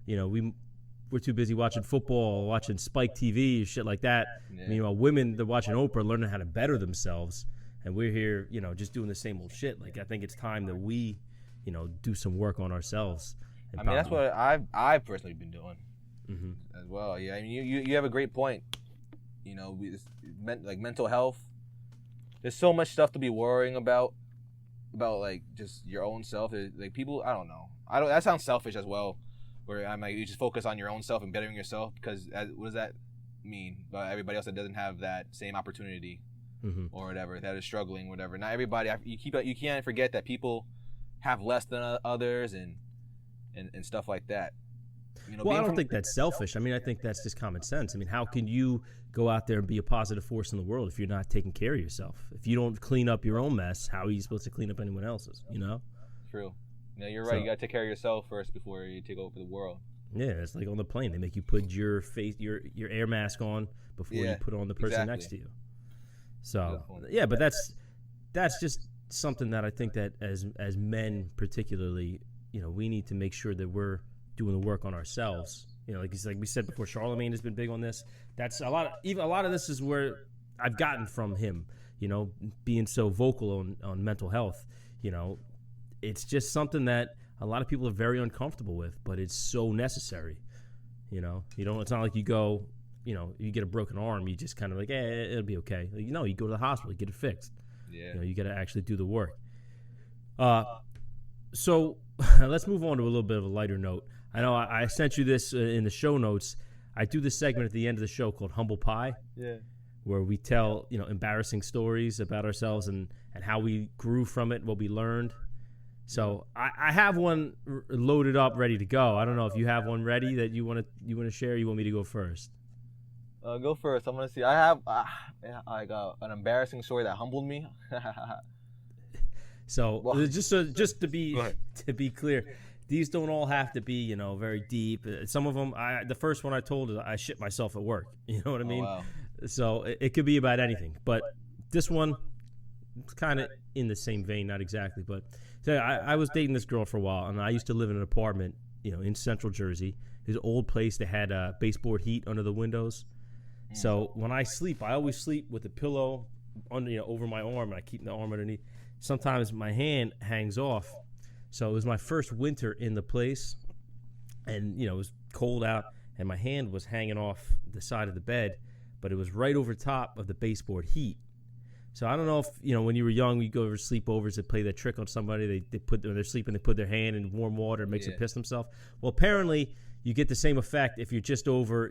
we're too busy watching football, watching Spike TV, shit like that. Yeah. Meanwhile, women, they're watching Oprah, learning how to better themselves, and we're here, just doing the same old shit. Like I think it's time that we, do some work on ourselves. I mean, that's what I've personally been doing as well. Yeah, I mean, you have a great point. Like mental health. There's so much stuff to be worrying about like just your own self. Like people, I don't know. That sounds selfish as well. Where I'm like, you just focus on your own self and bettering yourself, because what does that mean? But everybody else that doesn't have that same opportunity or whatever, that is struggling, whatever. Not everybody. You can't forget that people have less than others and stuff like that. Well, I don't think that's selfish. I mean, I think that's just common sense. I mean, how can you go out there and be a positive force in the world if you're not taking care of yourself? If you don't clean up your own mess, how are you supposed to clean up anyone else's, True. Yeah, you're right. So, you got to take care of yourself first before you take over the world. Yeah, it's like on the plane. They make you put your air mask on before you put on the person next to you. So, yeah, but that's just something that I think that as men particularly, we need to make sure that we're doing the work on ourselves. Like we said before, Charlemagne has been big on this. That's a lot of this is where I've gotten from him, being so vocal on mental health. It's just something that a lot of people are very uncomfortable with, but it's so necessary. It's not like you go, you get a broken arm, you just kind of like, it'll be okay. Like, you go to the hospital, get it fixed. Yeah. You got to actually do the work. So let's move on to a little bit of a lighter note. I know I sent you this in the show notes. I do this segment at the end of the show called Humble Pie. Yeah. Where we tell, embarrassing stories about ourselves and how we grew from it, what we learned. So I have one loaded up, ready to go. I don't know if you have one ready that you want to share. You want me to go first? Go first. I'm gonna see. I have an embarrassing story that humbled me. So just to be clear, these don't all have to be very deep. Some of them, the first one I told is I shit myself at work. You know what I mean? Wow. So it could be about anything, but this one, it's kind of in the same vein, not exactly, but. So I was dating this girl for a while, and I used to live in an apartment, in Central Jersey. This old place that had baseboard heat under the windows. So when I sleep, I always sleep with a pillow under, over my arm, and I keep the arm underneath. Sometimes my hand hangs off. So it was my first winter in the place, and it was cold out, and my hand was hanging off the side of the bed, but it was right over top of the baseboard heat. So I don't know if, when you were young, you go over sleepovers, they play that trick on somebody. They're sleeping, they put their hand in warm water, it makes them piss themselves. Well, apparently you get the same effect if you're just over,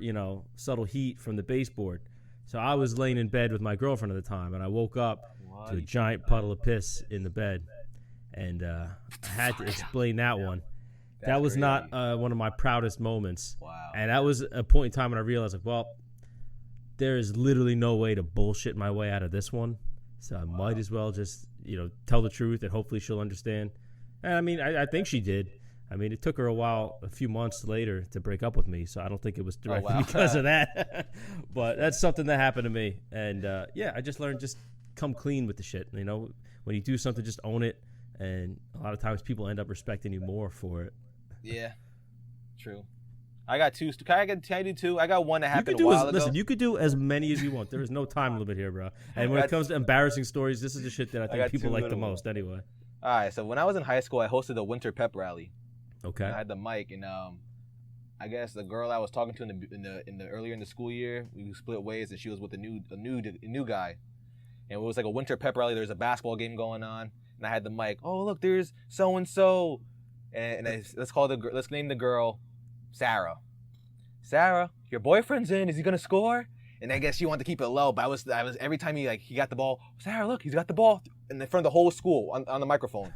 subtle heat from the baseboard. So I was laying in bed with my girlfriend at the time, and I woke up to a giant puddle of piss in the bed, and I had to explain that one. That was not one of my proudest moments. Wow. And that was a point in time when I realized, like, well, there is literally no way to bullshit my way out of this one. So I might as well just, tell the truth, and hopefully she'll understand. And I mean, I think she did. I mean, it took her a few months later to break up with me, so I don't think it was directly because of that. But that's something that happened to me. And, I just learned just come clean with the shit. When you do something, just own it. And a lot of times people end up respecting you more for it. Yeah, true. I got two. Can I do two? I got one that happened a while ago. Listen, you could do as many as you want. There is no time limit here, bro. And when it comes to embarrassing stories, this is the shit that I think people like the most anyway. All right, so when I was in high school, I hosted a winter pep rally. Okay. I had the mic, and I guess the girl I was talking to in the earlier in the school year, we split ways, and she was with a new guy, and it was like a winter pep rally. There was a basketball game going on, and I had the mic. Oh, look, there's so and so, and let's name the girl Sarah. Sarah, your boyfriend's in. Is he gonna score? And I guess she wanted to keep it low, but I was every time he got the ball. Sarah, look, he's got the ball in front of the whole school on the microphone.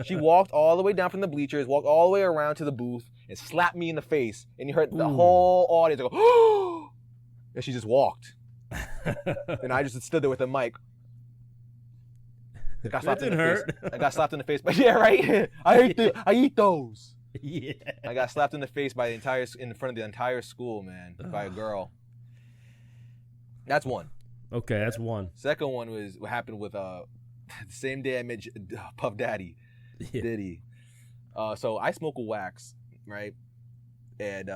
She walked all the way down from the bleachers, walked all the way around to the booth, and slapped me in the face. And you heard the whole audience go, "Oh!" And she just walked. And I just stood there with the mic. That didn't hurt. I got slapped in the face. But yeah, right. I eat those. Yeah. I got slapped in the face in front of the entire school, man, by a girl. That's one. Okay, that's one. Second one was what happened with the same day I met Puff Daddy. Yeah. Diddy. So I smoke a wax, right? And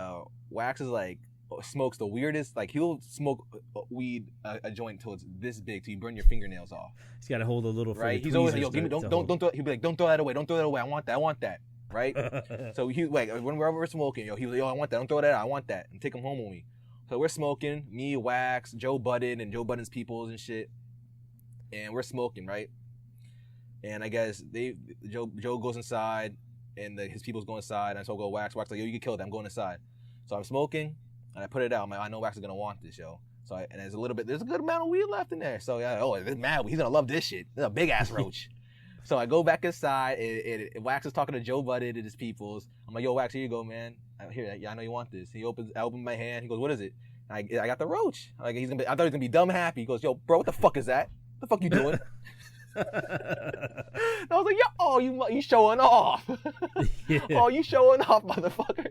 wax is like smokes the weirdest. Like he'll smoke weed a joint till it's this big, till you burn your fingernails off. He's got to hold a little. Right. He's always like, yo, don't throw. He'll be like, don't throw that away. Don't throw that away. I want that. Right. So when we're smoking, he's like, yo, I want that. Don't throw that out. I want that. And take him home with me. So we're smoking. Me, Wax, Joe Budden, and Joe Budden's peoples and shit. And we're smoking, right? And I guess Joe goes inside, and his people's go inside, and so go Wax. Wax like, yo, you get killed. I'm going inside. So I'm smoking, and I put it out. I'm like, I know Wax is gonna want this, yo. So there's a good amount of weed left in there. So this mad, he's gonna love this shit. This is a big ass roach. So I go back inside, and Wax is talking to Joe Budden and his peoples. I'm like, yo, Wax, here you go, man. I know you want this. I open my hand. He goes, what is it? I got the roach. I thought he was gonna be dumb happy. He goes, yo, bro, what the fuck is that? What the fuck you doing? And I was like, yo, you showing off. Yeah. Oh, you showing off, motherfucker.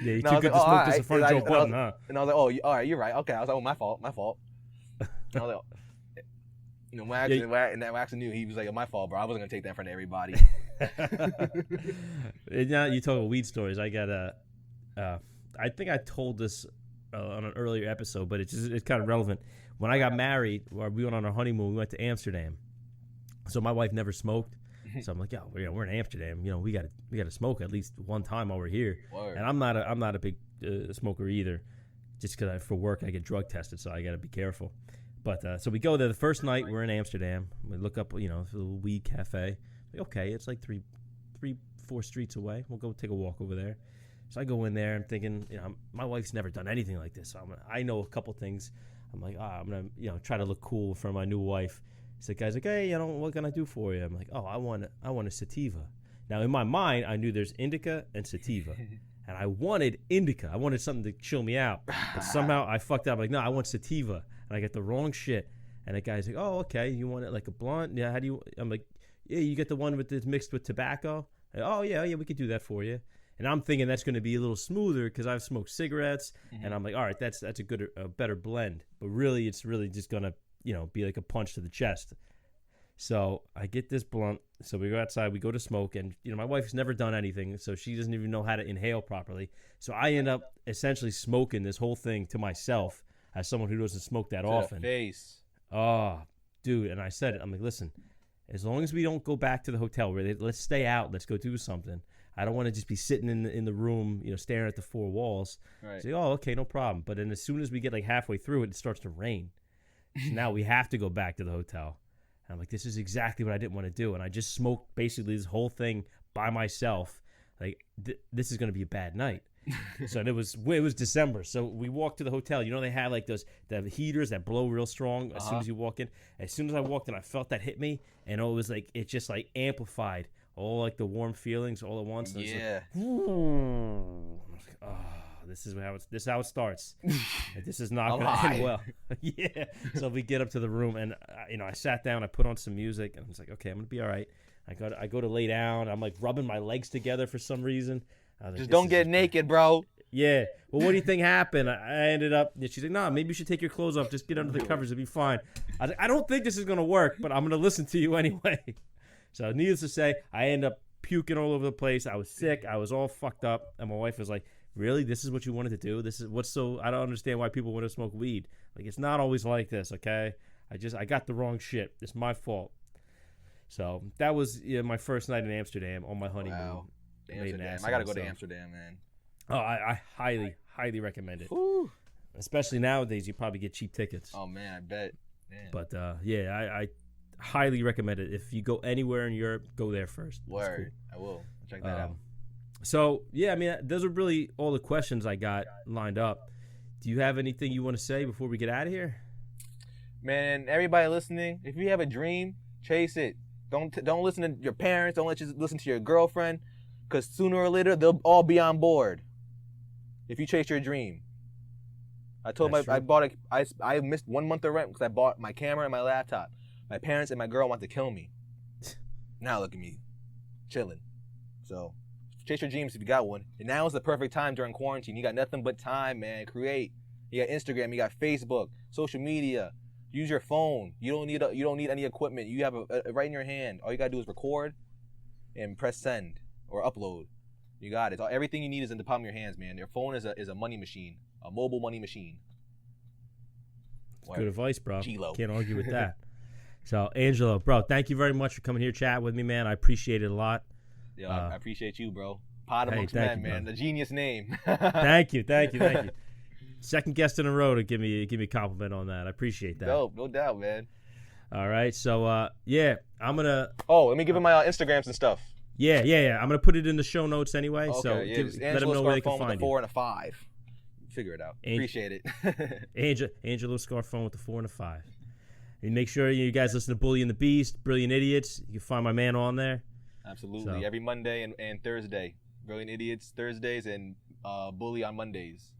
Yeah, you too good to smoke this in front of Joe Budden, huh? And I was like, oh, all right, you're right. Okay, I was like, oh, my fault. And I was like, Wax knew. He was like, my fault, bro. I wasn't gonna take that in front of everybody. Now you talk about weed stories. I got I think I told this on an earlier episode, but it's kind of relevant. When I got married, or we went on our honeymoon, we went to Amsterdam. So my wife never smoked. So I'm like, yo, we're in Amsterdam. We got to smoke at least one time while we're here. Word. And I'm not a big smoker either, just because for work I get drug tested, so I got to be careful. But so we go there the first night. We're in Amsterdam. We look up, a little weed cafe. Okay, it's like 3-4 streets away. We'll go take a walk over there. So I go in there. I'm thinking, my wife's never done anything like this. So I know a couple things. I'm like, I'm gonna, try to look cool for my new wife. So the guy's like, hey, what can I do for you? I'm like, I want a sativa. Now in my mind, I knew there's indica and sativa, and I wanted indica. I wanted something to chill me out, but somehow I fucked up. I'm like, no, I want sativa, and I get the wrong shit. And the guy's like, oh, okay, you want it like a blunt? Yeah, how do you? I'm like, yeah, you get the one with this mixed with tobacco. Like, oh yeah, we could do that for you. And I'm thinking that's going to be a little smoother because I've smoked cigarettes, and I'm like, all right, that's a better blend. But really, it's really just going to, be like a punch to the chest. So I get this blunt. So we go outside, we go to smoke, and my wife's never done anything, so she doesn't even know how to inhale properly. So I end up essentially smoking this whole thing to myself as someone who doesn't smoke that often. Face. Oh, dude, and I said it. I'm like, listen, as long as we don't go back to the hotel, let's stay out, let's go do something. I don't want to just be sitting in the room, staring at the four walls. Right. Say, oh, okay, no problem. But then as soon as we get like halfway through it, it starts to rain. So now we have to go back to the hotel. I'm like, this is exactly what I didn't want to do. And I just smoked basically this whole thing by myself. Like, this is going to be a bad night. So it was December. So we walked to the hotel. You know, they have like the heaters that blow real strong as soon as you walk in. As soon as I walked in, I felt that hit me. And it was like, it just like amplified all like the warm feelings all at once. And Yeah. This is how it starts. This is not going to end well. Yeah. So we get up to the room, and I sat down. I put on some music, and I was like, okay, I'm gonna be all right. I go to lay down. I'm like rubbing my legs together for some reason. Just don't get naked, bro. Yeah. Well, what do you think happened? I ended up. She's like, nah, maybe you should take your clothes off. Just get under the covers. It'll be fine. I was like, I don't think this is gonna work, but I'm gonna listen to you anyway. So needless to say, I end up puking all over the place. I was sick. I was all fucked up, and my wife was like, really? This is what you wanted to do? This is what's so? I don't understand why people want to smoke weed. Like, it's not always like this, okay? I got the wrong shit. It's my fault. So that was my first night in Amsterdam on my honeymoon. Wow. Amsterdam. I gotta go to Amsterdam, man. Oh, I highly recommend it. Woo. Especially nowadays, you probably get cheap tickets. Oh man, I bet. Man. But I highly recommend it. If you go anywhere in Europe, go there first. Word. Cool. I will. I'll check that out. So, yeah, I mean, those are really all the questions I got lined up. Do you have anything you want to say before we get out of here? Man, everybody listening, if you have a dream, chase it. Don't listen to your parents. Don't listen to your girlfriend, because sooner or later, they'll all be on board if you chase your dream. I missed 1 month of rent because I bought my camera and my laptop. My parents and my girl want to kill me. Now look at me, chilling. So chase your dreams if you got one. And now is the perfect time during quarantine. You got nothing but time, man. Create. You got Instagram. You got Facebook, social media. Use your phone. You don't need any equipment. You have it right in your hand. All you gotta do is record and press send or upload. You got it. Everything you need is in the palm of your hands, man. Your phone is a money machine, a mobile money machine. Good advice, bro. G-Lo. Can't argue with that. So, Angelo, bro, thank you very much for coming here, chat with me, man. I appreciate it a lot. Yeah, I appreciate you, bro. APodAmongstMen, man. The genius name. Thank you. Second guest in a row to give me a compliment on that. I appreciate that. Dope, no doubt, man. All right, so I'm gonna. Oh, let me give him my Instagrams and stuff. Yeah. I'm gonna put it in the show notes anyway. Okay, so yeah, let them know where they can find you. 4 and a 5. Figure it out. Appreciate it. Angelo Scarfone with the 4 and a 5. And make sure you guys listen to Bully and the Beast, Brilliant Idiots. You can find my man on there. Absolutely. So, every Monday and Thursday. Brilliant Idiots Thursdays and Bully on Mondays.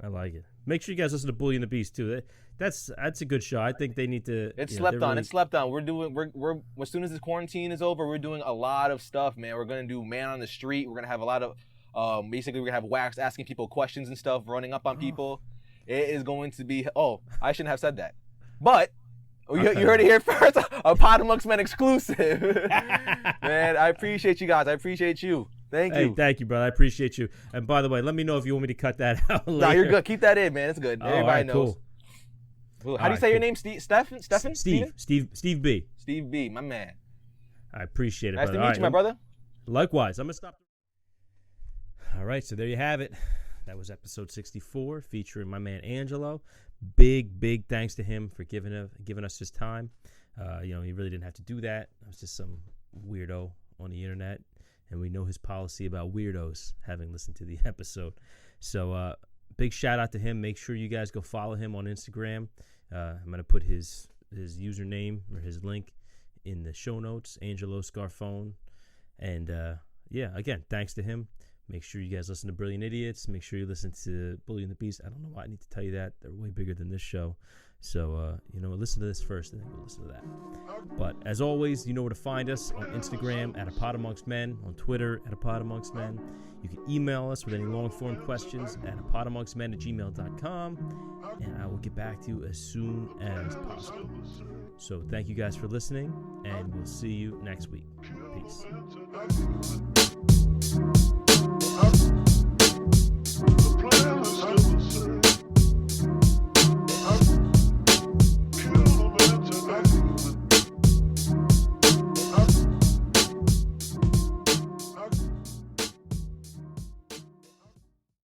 I like it. Make sure you guys listen to Bully and the Beast too. That's a good show. I think they need to. It's slept on. It's slept on. We're as soon as this quarantine is over, we're doing a lot of stuff, man. We're gonna do Man on the Street. We're gonna have a lot of basically we're gonna have Wax asking people questions and stuff, running up on people. It is going to be. Oh, I shouldn't have said that, but. You heard it here first. A APodAmongstMen exclusive. Man, I appreciate you guys. I appreciate you. Thank you. Hey, thank you, brother. I appreciate you. And by the way, let me know if you want me to cut that out later. No, you're good. Keep that in, man. It's good. Everybody knows. Cool. How do you say your name? Stephen? Steve B. Steve B, my man. I appreciate it, nice brother. to meet you, my brother. Likewise. I'm going to stop. All right, so there you have it. That was episode 64 featuring my man Angelo. Big thanks to him for giving us his time. He really didn't have to do that. It was just some weirdo on the internet, and we know his policy about weirdos, having listened to the episode. So big shout out to him. Make sure you guys go follow him on Instagram. I'm going to put his username or his link in the show notes, Angelo Scarfone. And again, thanks to him. Make sure you guys listen to Brilliant Idiots. Make sure you listen to Bully and the Beast. I don't know why I need to tell you that. They're way bigger than this show. So, listen to this first and then go listen to that. But as always, you know where to find us on Instagram at APodAmongstMen, on Twitter at APodAmongstMen. You can email us with any long-form questions at APodAmongstMen@gmail.com, and I will get back to you as soon as possible. So thank you guys for listening, and we'll see you next week. Peace.